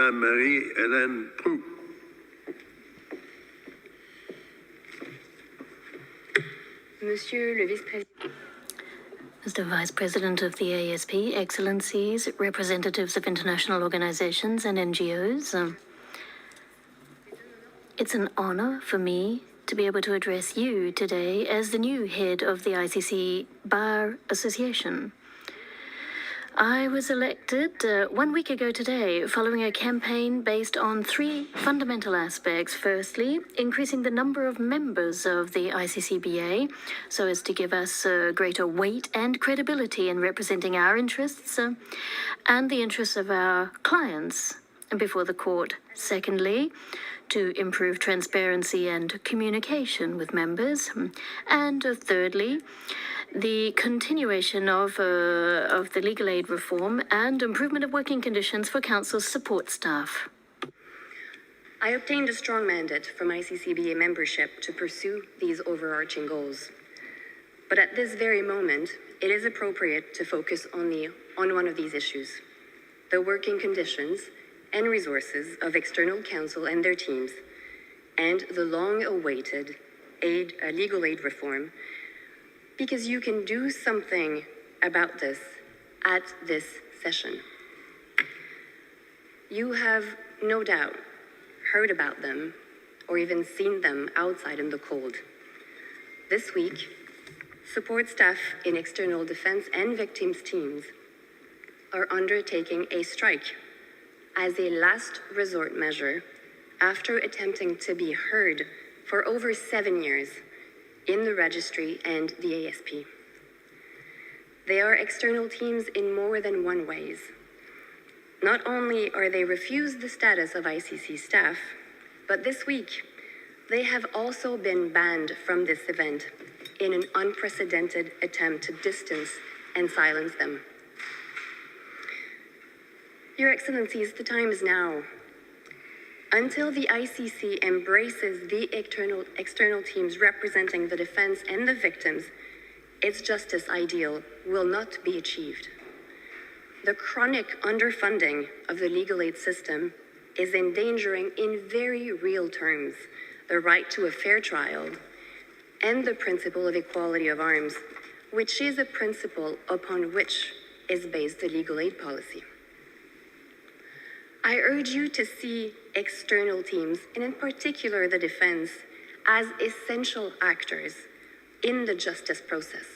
Madame Marie-Hélène Proulx. Monsieur le Vice-Président. Mr. Vice President of the ASP, Excellencies, representatives of international organizations and NGOs, it's an honor for me to be able to address you today as the new head of the ICC Bar Association. I was elected 1 week ago today following a campaign based on 3 fundamental aspects. Firstly, increasing the number of members of the ICCBA so as to give us greater weight and credibility in representing our interests and the interests of our clients before the court. Secondly, to improve transparency and communication with members. And thirdly, the continuation of the legal aid reform and improvement of working conditions for Council's support staff. I obtained a strong mandate from ICCBA membership to pursue these overarching goals. But at this very moment, it is appropriate to focus on one of these issues: the working conditions and resources of external counsel and their teams, and the long-awaited legal aid reform, because you can do something about this at this session. You have no doubt heard about them or even seen them outside in the cold. This week, support staff in external defense and victims teams are undertaking a strike as a last resort measure after attempting to be heard for over 7 years in the registry and the ASP. They are external teams in more than one ways. Not only are they refused the status of ICC staff, but this week they have also been banned from this event in an unprecedented attempt to distance and silence them. Your Excellencies, the time is now. Until the ICC embraces the external teams representing the defense and the victims, its justice ideal will not be achieved. The chronic underfunding of the legal aid system is endangering in very real terms the right to a fair trial and the principle of equality of arms, which is a principle upon which is based the legal aid policy. I urge you to see external teams, and in particular the defense, as essential actors in the justice process,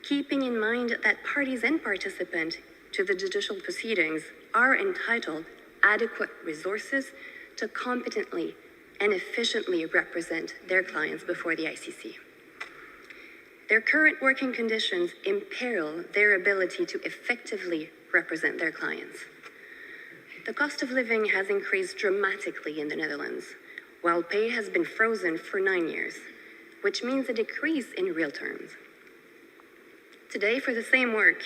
keeping in mind that parties and participants to the judicial proceedings are entitled adequate resources to competently and efficiently represent their clients before the ICC. Their current working conditions imperil their ability to effectively represent their clients. The cost of living has increased dramatically in the Netherlands, while pay has been frozen for 9 years, which means a decrease in real terms. Today, for the same work,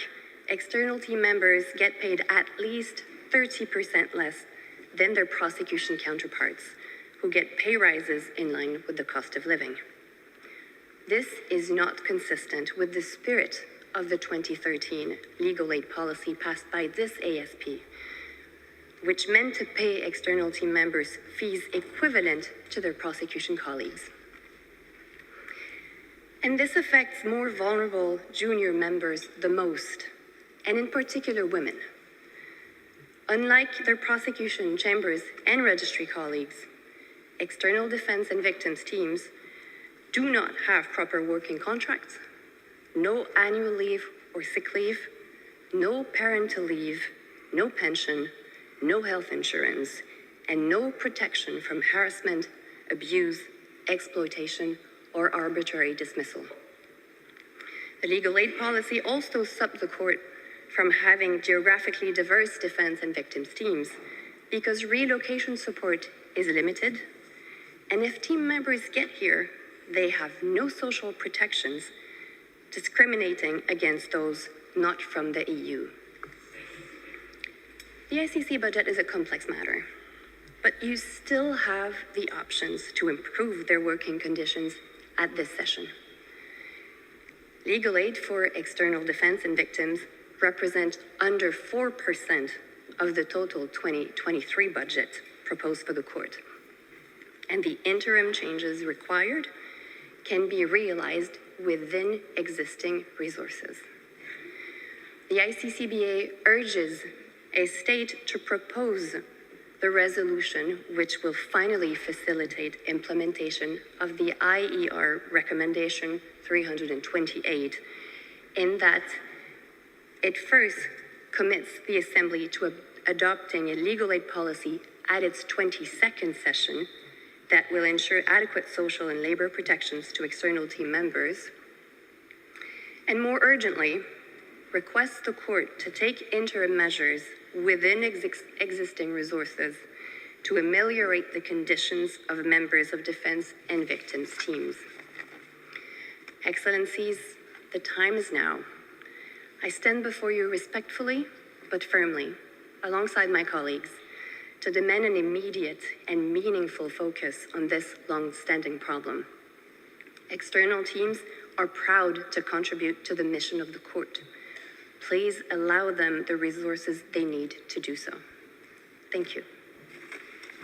external team members get paid at least 30% less than their prosecution counterparts, who get pay rises in line with the cost of living. This is not consistent with the spirit of the 2013 legal aid policy passed by this ASP, which meant to pay external team members fees equivalent to their prosecution colleagues. And this affects more vulnerable junior members the most, and in particular women. Unlike their prosecution chambers and registry colleagues, external defense and victims teams do not have proper working contracts, no annual leave or sick leave, no parental leave, no pension, no health insurance, and no protection from harassment, abuse, exploitation, or arbitrary dismissal. The legal aid policy also stopped the court from having geographically diverse defense and victims teams because relocation support is limited, and if team members get here, they have no social protections, discriminating against those not from the EU. The ICC budget is a complex matter, but you still have the options to improve their working conditions at this session. Legal aid for external defense and victims represent under 4% of the total 2023 budget proposed for the court, and the interim changes required can be realized within existing resources. The ICCBA urges a state to propose the resolution which will finally facilitate implementation of the IER recommendation 328, in that it first commits the Assembly to adopting a legal aid policy at its 22nd session that will ensure adequate social and labor protections to external team members, and more urgently, requests the court to take interim measures within existing resources to ameliorate the conditions of members of defense and victims teams. Excellencies, the time is now. I stand before you respectfully but firmly, alongside my colleagues, to demand an immediate and meaningful focus on this long-standing problem. External teams are proud to contribute to the mission of the court. Please allow them the resources they need to do so. Thank you.